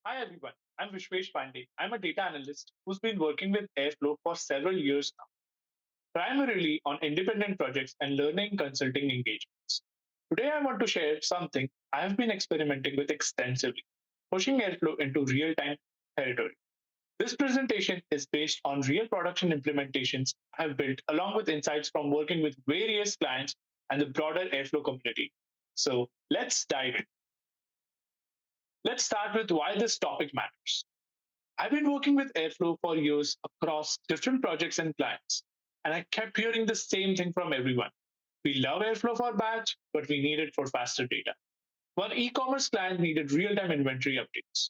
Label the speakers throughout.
Speaker 1: Hi everyone, I'm Vishwesh Pandey. I'm a data analyst who's been working with Airflow for several years now, primarily on independent projects and learning consulting engagements. Today I want to share something I have been experimenting with extensively, pushing Airflow into real-time territory. This presentation is based on real production implementations I have built along with insights from working with various clients and the broader Airflow community. So let's dive in. Let's start with why this topic matters. I've been working with Airflow for years across different projects and clients, and I kept hearing the same thing from everyone. We love Airflow for batch, but we need it for faster data. One e commerce client needed real time inventory updates.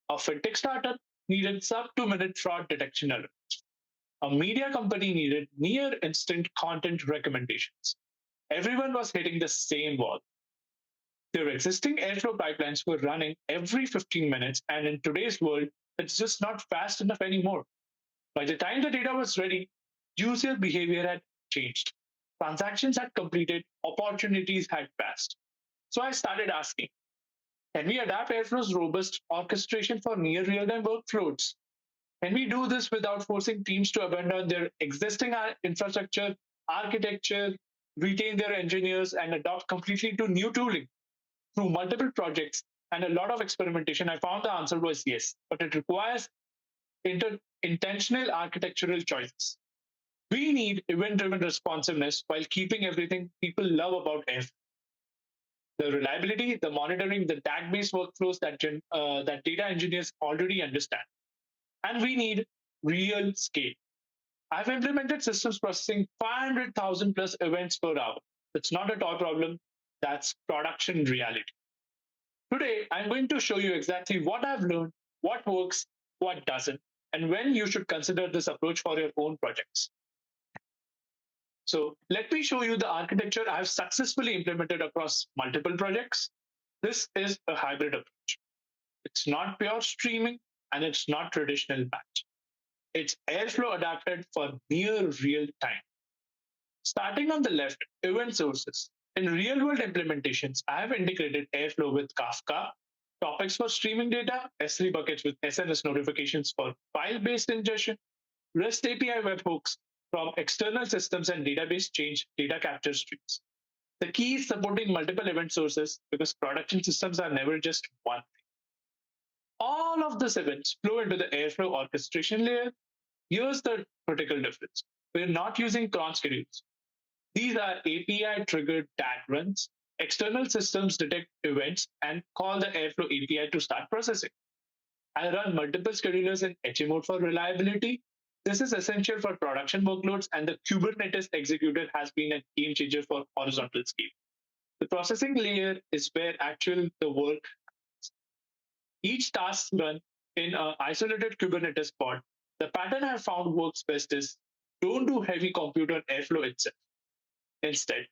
Speaker 1: A fintech startup needed sub 2 minute fraud detection alerts. A media company needed near instant content recommendations. Everyone was hitting the same wall. Their existing Airflow pipelines were running every 15 minutes, and in today's world, it's just not fast enough anymore. By the time the data was ready, user behavior had changed. Transactions had completed, opportunities had passed. So I started asking, can we adapt Airflow's robust orchestration for near real time workflows? Can we do this without forcing teams to abandon their existing infrastructure, architecture, retain their engineers, and adopt completely to new tooling? Through multiple projects and a lot of experimentation, I found the answer was yes, but it requires intentional architectural choices. We need event driven responsiveness while keeping everything people love about Airflow: the reliability, the monitoring, the tag based workflows that data engineers already understand. And we need real scale. I've implemented systems processing 500,000 plus events per hour. It's not a toy problem, that's production reality. Today, I'm going to show you exactly what I've learned, what works, what doesn't, and when you should consider this approach for your own projects. So let me show you the architecture I've successfully implemented across multiple projects. This is a hybrid approach. It's not pure streaming and it's not traditional batch. It's Airflow adapted for near real time. Starting on the left, event sources. In real world implementations, I have integrated Airflow with Kafka, topics for streaming data, S3 buckets with SNS notifications for file based ingestion, REST API webhooks from external systems and database change data capture streams. The key is supporting multiple event sources because production systems are never just one. All of these events flow into the Airflow orchestration layer. Here's the critical difference. We're not using cron schedules. These are API triggered tag runs. External systems detect events and call the Airflow API to start processing. I run multiple schedulers in HA mode for reliability. This is essential for production workloads, and the Kubernetes executor has been a game changer for horizontal scale. The processing layer is where actual the work. Each task run in an isolated Kubernetes pod. The pattern I have found works best is don't do heavy compute on Airflow itself. Instead,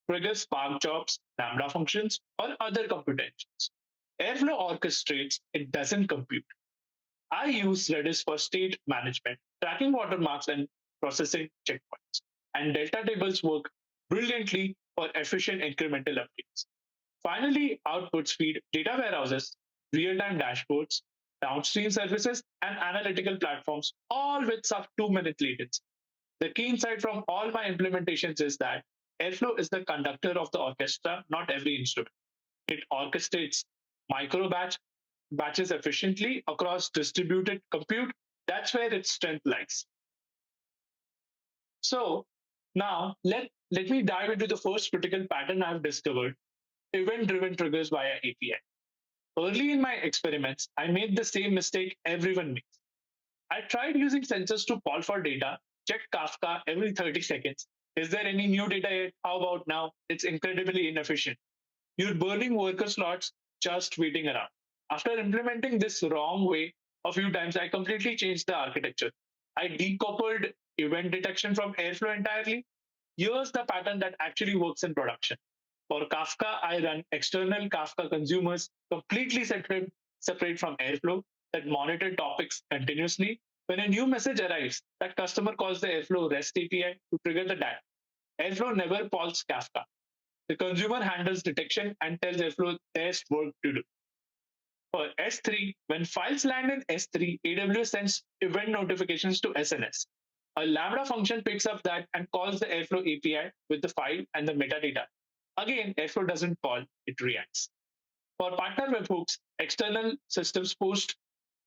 Speaker 1: trigger Spark jobs, Lambda functions, or other compute engines. Airflow orchestrates, it doesn't compute. I use Redis for state management, tracking watermarks, and processing checkpoints. And Delta tables work brilliantly for efficient incremental updates. Finally, outputs feed data warehouses, real time dashboards, downstream services, and analytical platforms, all with sub 2 minute latency. The key insight from all my implementations is that Airflow is the conductor of the orchestra, not every instrument. It orchestrates micro batches efficiently across distributed compute. That's where its strength lies. So now let me dive into the first critical pattern I've discovered: event driven triggers via API. Early in my experiments, I made the same mistake everyone makes. I tried using sensors to call for data, check Kafka every 30 seconds. Is there any new data yet? How about now? It's incredibly inefficient. You're burning worker slots just waiting around. After implementing this wrong way a few times, I completely changed the architecture. I decoupled event detection from Airflow entirely. Here's the pattern that actually works in production. For Kafka, I run external Kafka consumers completely separate from Airflow that monitor topics continuously. When a new message arrives, that customer calls the Airflow REST API to trigger the DAG. Airflow never calls Kafka. The consumer handles detection and tells Airflow there's work to do. For S3, when files land in S3, AWS sends event notifications to SNS. A Lambda function picks up that and calls the Airflow API with the file and the metadata. Again, Airflow doesn't call, it reacts. For partner webhooks, external systems post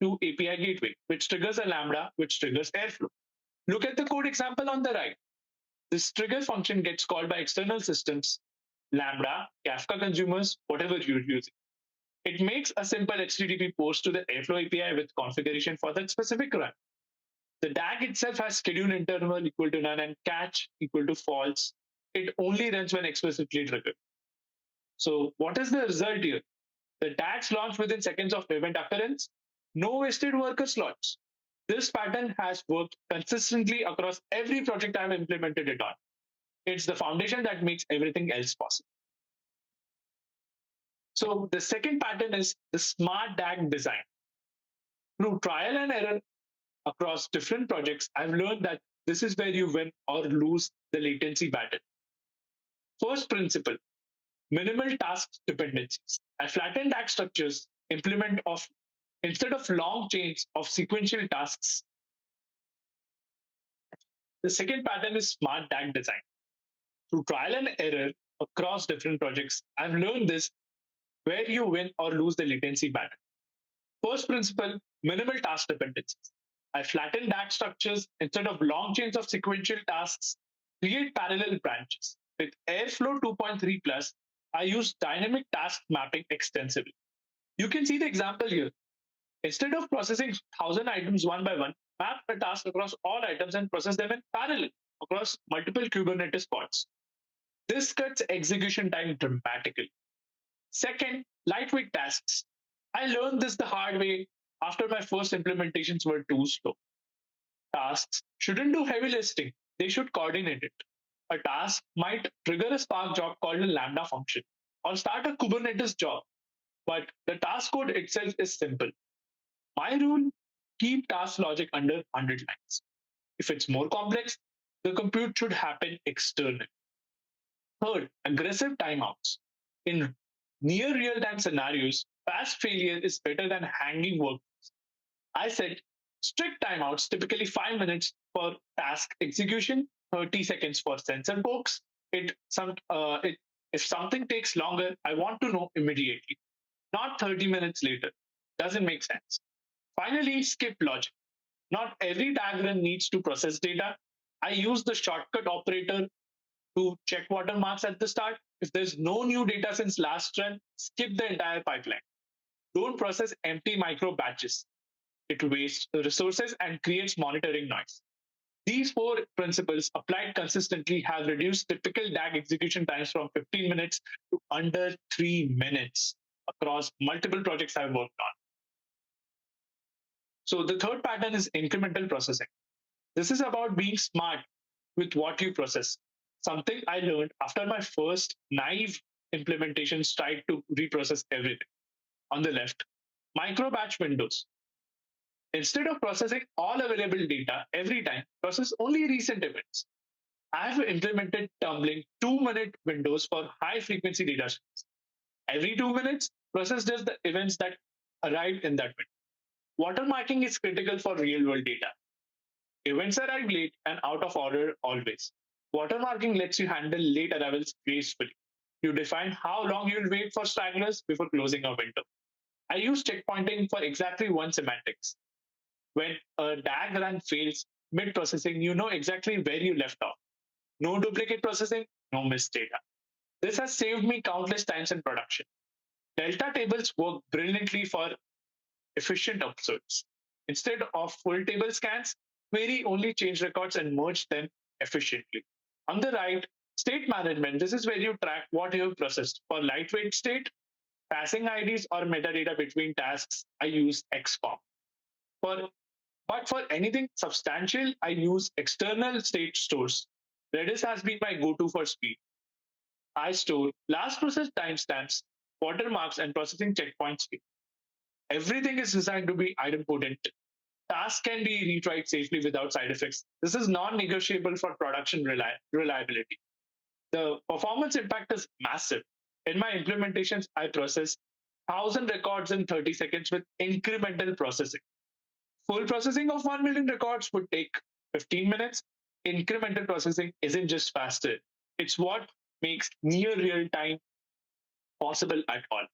Speaker 1: to API gateway, which triggers a Lambda, which triggers Airflow. Look at the code example on the right. This trigger function gets called by external systems, Lambda, Kafka consumers, whatever you're using. It makes a simple HTTP post to the Airflow API with configuration for that specific run. The DAG itself has schedule interval equal to none and catch equal to false. It only runs when explicitly triggered. So what is the result here? The DAGs launch within seconds of event occurrence. No wasted worker slots. This pattern has worked consistently across every project I've implemented it on. It's the foundation that makes everything else possible. So the second pattern is the smart DAG design. Through trial and error across different projects, I've learned that this is where you win or lose the latency battle. First principle, minimal task dependencies. I flatten DAG structures, implement of instead of long chains of sequential tasks. The second pattern is smart DAG design. Through trial and error across different projects, I've learned this where you win or lose the latency battle. First principle, minimal task dependencies. I flatten DAG structures instead of long chains of sequential tasks, create parallel branches. With Airflow 2.3 Plus, I use dynamic task mapping extensively. You can see the example here. Instead of processing 1,000 items one by one, map a task across all items and process them in parallel across multiple Kubernetes pods. This cuts execution time dramatically. Second, lightweight tasks. I learned this the hard way after my first implementations were too slow. Tasks shouldn't do heavy lifting, they should coordinate it. A task might trigger a Spark job called a Lambda function or start a Kubernetes job, but the task code itself is simple. My rule, keep task logic under 100 lines. If it's more complex, the compute should happen externally. Third, aggressive timeouts. In near real-time scenarios, fast failure is better than hanging workloads. I set strict timeouts, typically 5 minutes for task execution, 30 seconds for sensor pokes. If something takes longer, I want to know immediately, not 30 minutes later. Doesn't make sense. Finally, skip logic. Not every diagram needs to process data. I use the shortcut operator to check watermarks at the start. If there's no new data since last run, skip the entire pipeline. Don't process empty micro batches. It wastes resources and creates monitoring noise. These four principles applied consistently have reduced typical DAG execution times from 15 minutes to under 3 minutes across multiple projects I've worked on. So the third pattern is incremental processing. This is about being smart with what you process. Something I learned after my first naive implementations tried to reprocess everything. On the left, micro batch windows. Instead of processing all available data every time, process only recent events. I have implemented tumbling 2-minute windows for high frequency data streams. Every 2 minutes, process just the events that arrived in that window. Watermarking is critical for real world data. Events arrive late and out of order always. Watermarking lets you handle late arrivals gracefully. You define how long you'll wait for stragglers before closing a window. I use checkpointing for exactly one semantics. When a DAG run fails mid-processing, you know exactly where you left off. No duplicate processing, no missed data. This has saved me countless times in production. Delta tables work brilliantly for efficient upserts. Instead of full table scans, query only change records and merge them efficiently. On the right, state management. This is where you track what you have processed. For lightweight state, passing IDs or metadata between tasks, I use XFORM. But for anything substantial, I use external state stores. Redis has been my go-to for speed. I store last process timestamps, watermarks, and processing checkpoints here. Everything is designed to be idempotent. Tasks can be retried safely without side effects. This is non-negotiable for production reliability. The performance impact is massive. In my implementations, I process 1,000 records in 30 seconds with incremental processing. Full processing of 1 million records would take 15 minutes. Incremental processing isn't just faster, it's what makes near real time possible at all.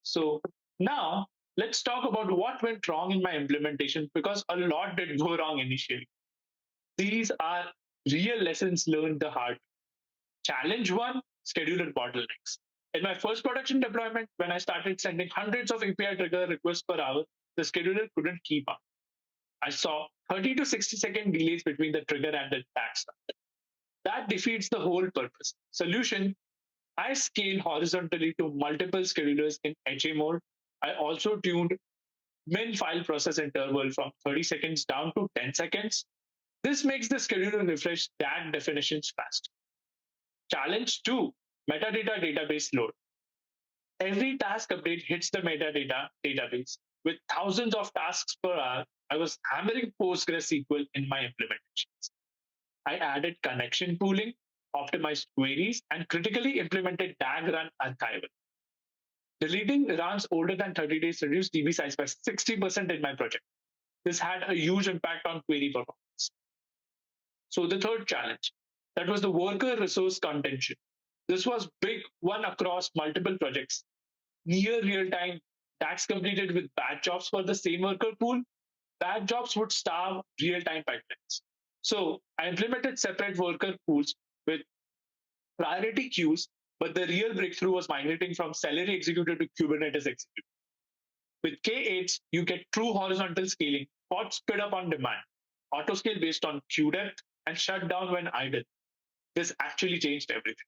Speaker 1: So now let's talk about what went wrong in my implementation because a lot did go wrong initially. These are real lessons learned the hard. Challenge one, scheduler bottlenecks. In my first production deployment, when I started sending hundreds of API trigger requests per hour, the scheduler couldn't keep up. I saw 30 to 60-second delays between the trigger and the tag start. That defeats the whole purpose. Solution, I scaled horizontally to multiple schedulers in HA mode. I also tuned min file process interval from 30 seconds down to 10 seconds. This makes the scheduler refresh tag definitions fast. Challenge two, metadata database load. Every task update hits the metadata database. With thousands of tasks per hour, I was hammering PostgreSQL in my implementations. I added connection pooling, optimized queries, and critically implemented DAG run archival. Deleting runs older than 30 days reduced DB size by 60% in my project. This had a huge impact on query performance. So the third challenge, that was the worker resource contention. This was big one across multiple projects. Near real time tasks completed with batch jobs for the same worker pool. Batch jobs would starve real time pipelines. So I implemented separate worker pools with priority queues, but the real breakthrough was migrating from Celery executor to Kubernetes executor. With K8s, you get true horizontal scaling, pods spit up on demand, auto scale based on queue depth, and shut down when idle. This actually changed everything.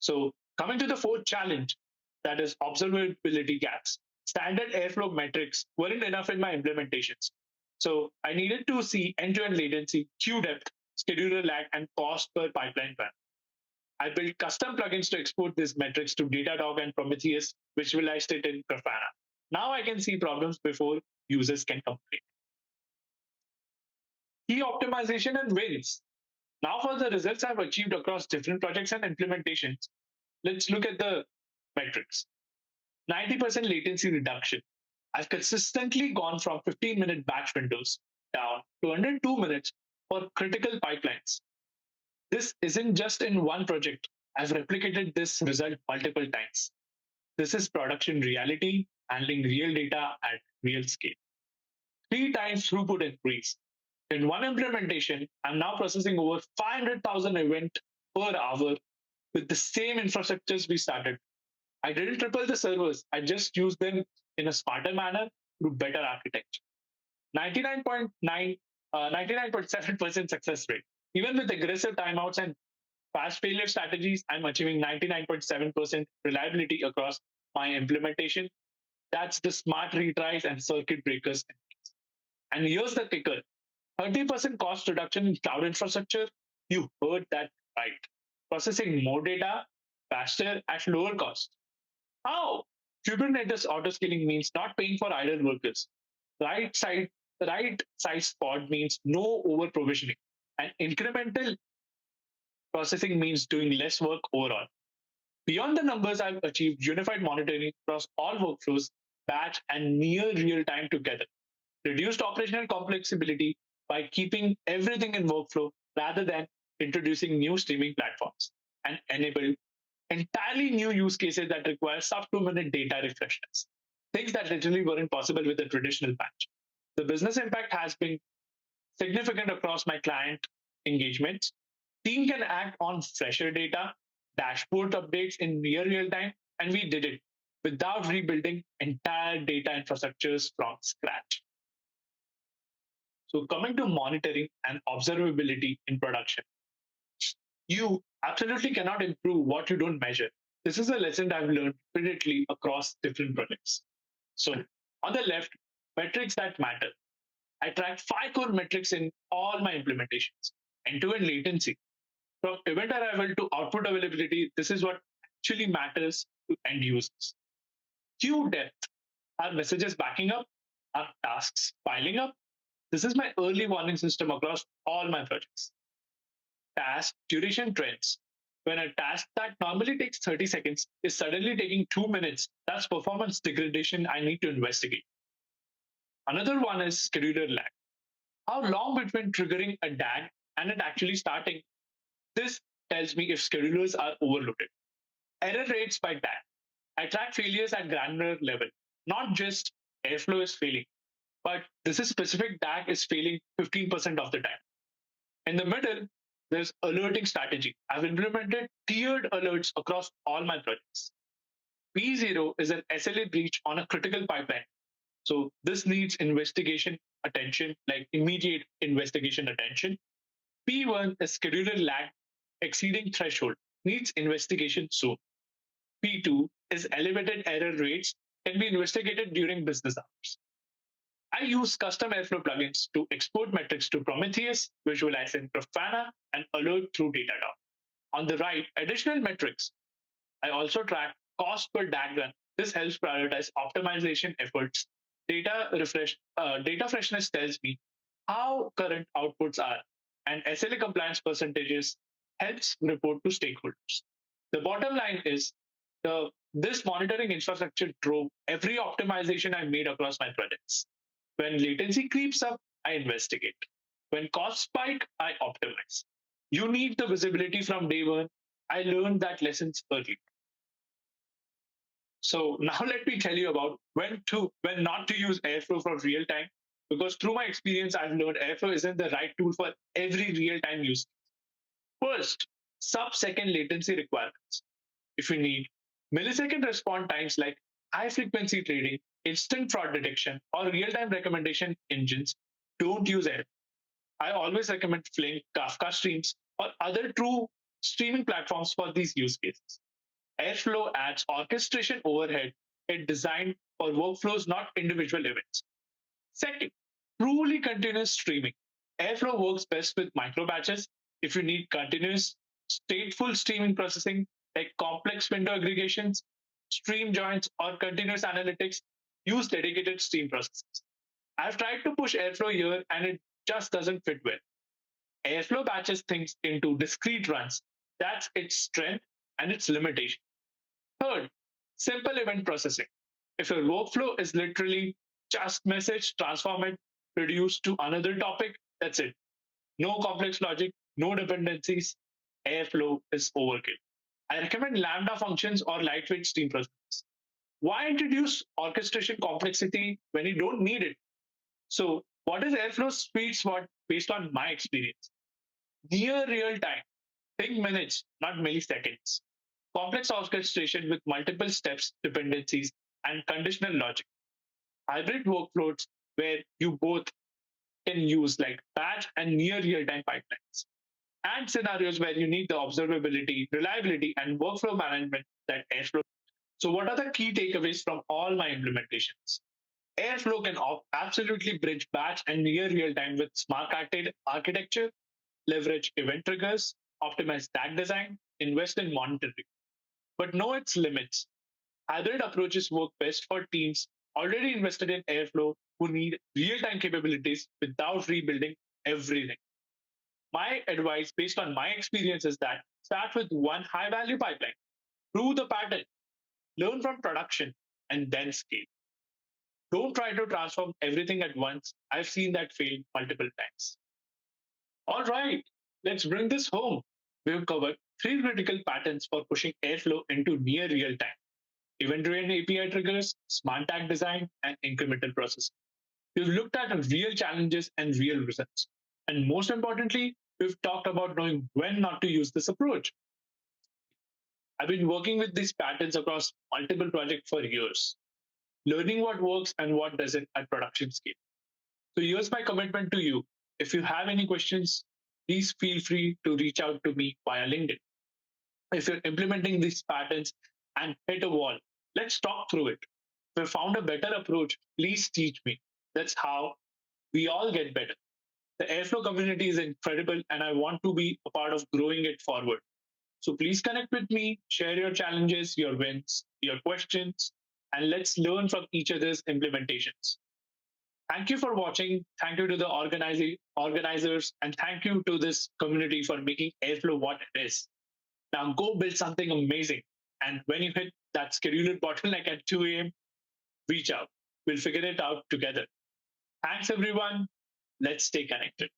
Speaker 1: So, coming to the fourth challenge, that is observability gaps. Standard Airflow metrics weren't enough in my implementations. So, I needed to see end to end latency, queue depth, scheduler lag, and cost per pipeline run. I built custom plugins to export these metrics to Datadog and Prometheus, visualized it in Grafana. Now I can see problems before users can complain. Key optimization and wins. Now for the results I've achieved across different projects and implementations, let's look at the metrics. 90% latency reduction. I've consistently gone from 15-minute batch windows down to under 2 minutes for critical pipelines. This isn't just in one project. I've replicated this result multiple times. This is production reality, handling real data at real scale. 3 times throughput increase. In one implementation, I'm now processing over 500,000 events per hour with the same infrastructures we started. I didn't triple the servers, I just used them in a smarter manner through better architecture. 99.9, 99.7% success rate. Even with aggressive timeouts and fast failure strategies, I'm achieving 99.7% reliability across my implementation. That's the smart retries and circuit breakers. And here's the kicker, 30% cost reduction in cloud infrastructure. You heard that right. Processing more data faster at lower cost. How? Kubernetes autoscaling means not paying for idle workers. Right side, right size pod means no over provisioning. And incremental processing means doing less work overall. Beyond the numbers, I've achieved unified monitoring across all workflows, batch and near real time together. Reduced operational complexity by keeping everything in workflow rather than introducing new streaming platforms, and enabled entirely new use cases that require sub 2 minute data refreshness, things that literally weren't possible with a traditional patch. The business impact has been significant across my client engagements. Team can act on fresher data, dashboard updates in near real time, and we did it without rebuilding entire data infrastructures from scratch. So, coming to monitoring and observability in production, you absolutely cannot improve what you don't measure. This is a lesson I've learned repeatedly across different projects. So, on the left, metrics that matter. I track 5 core metrics in all my implementations. End-to-end latency. From event arrival to output availability, this is what actually matters to end users. Queue depth. Are messages backing up? Are tasks piling up? This is my early warning system across all my projects. Task duration trends. When a task that normally takes 30 seconds is suddenly taking 2 minutes, that's performance degradation I need to investigate. Another one is scheduler lag. How long between triggering a DAG and it actually starting? This tells me if schedulers are overloaded. Error rates by DAG. I track failures at granular level, not just Airflow is failing, but this is specific DAG is failing 15% of the time. In the middle, there's alerting strategy. I've implemented tiered alerts across all my projects. P0 is an SLA breach on a critical pipeline. So this needs investigation attention, like immediate investigation attention. P1 is scheduler lag exceeding threshold, needs investigation soon. P2 is elevated error rates, can be investigated during business hours. I use custom Airflow plugins to export metrics to Prometheus, visualize in Grafana, and alert through Datadog. On the right, additional metrics. I also track cost per DAG run. This helps prioritize optimization efforts. Data freshness tells me how current outputs are, and SLA compliance percentages helps report to stakeholders. The bottom line is this monitoring infrastructure drove every optimization I made across my projects. When latency creeps up, I investigate. When costs spike, I optimize. You need the visibility from day one. I learned that lessons early. So now let me tell you about when not to use Airflow for real time. Because through my experience, I've learned Airflow isn't the right tool for every real time use. First, sub-second latency requirements. If you need millisecond response times like high frequency trading, instant fraud detection, or real time recommendation engines, don't use Airflow. I always recommend Flink, Kafka Streams, or other true streaming platforms for these use cases. Airflow adds orchestration overhead. It's designed for workflows, not individual events. Second, truly continuous streaming. Airflow works best with micro batches. If you need continuous stateful streaming processing, like complex window aggregations, stream joins, or continuous analytics, use dedicated stream processes. I've tried to push Airflow here and it just doesn't fit well. Airflow batches things into discrete runs. That's its strength and its limitation. Third, simple event processing. If your workflow is literally just message, transform it, reduce to another topic, that's it. No complex logic, no dependencies. Airflow is overkill. I recommend Lambda functions or lightweight stream processes. Why introduce orchestration complexity when you don't need it? So, what is Airflow's sweet spot based on my experience? Near real time, think minutes, not milliseconds. Complex orchestration with multiple steps, dependencies, and conditional logic. Hybrid workflows where you both can use like batch and near real time pipelines. And scenarios where you need the observability, reliability, and workflow management that Airflow. So, what are the key takeaways from all my implementations? Airflow can absolutely bridge batch and near real time with smart architecture, leverage event triggers, optimize stack design, invest in monitoring, but know its limits. Hybrid approaches work best for teams already invested in Airflow who need real time capabilities without rebuilding everything. My advice, based on my experience, is that start with one high value pipeline, prove the pattern, learn from production, and then scale. Don't try to transform everything at once. I've seen that fail multiple times. All right, let's bring this home. We've covered three critical patterns for pushing Airflow into near real time: event driven API triggers, smart tag design, and incremental processing. We've looked at real challenges and real results. And most importantly, we've talked about knowing when not to use this approach. I've been working with these patterns across multiple projects for years, learning what works and what doesn't at production scale. So here's my commitment to you. If you have any questions, please feel free to reach out to me via LinkedIn. If you're implementing these patterns and hit a wall, let's talk through it. If you found a better approach, please teach me. That's how we all get better. The Airflow community is incredible, and I want to be a part of growing it forward. So please connect with me, share your challenges, your wins, your questions, and let's learn from each other's implementations. Thank you for watching. Thank you to the organizers, and thank you to this community for making Airflow what it is. Now go build something amazing. And when you hit that scheduler bottleneck at 2 a.m., reach out. We'll figure it out together. Thanks, everyone. Let's stay connected.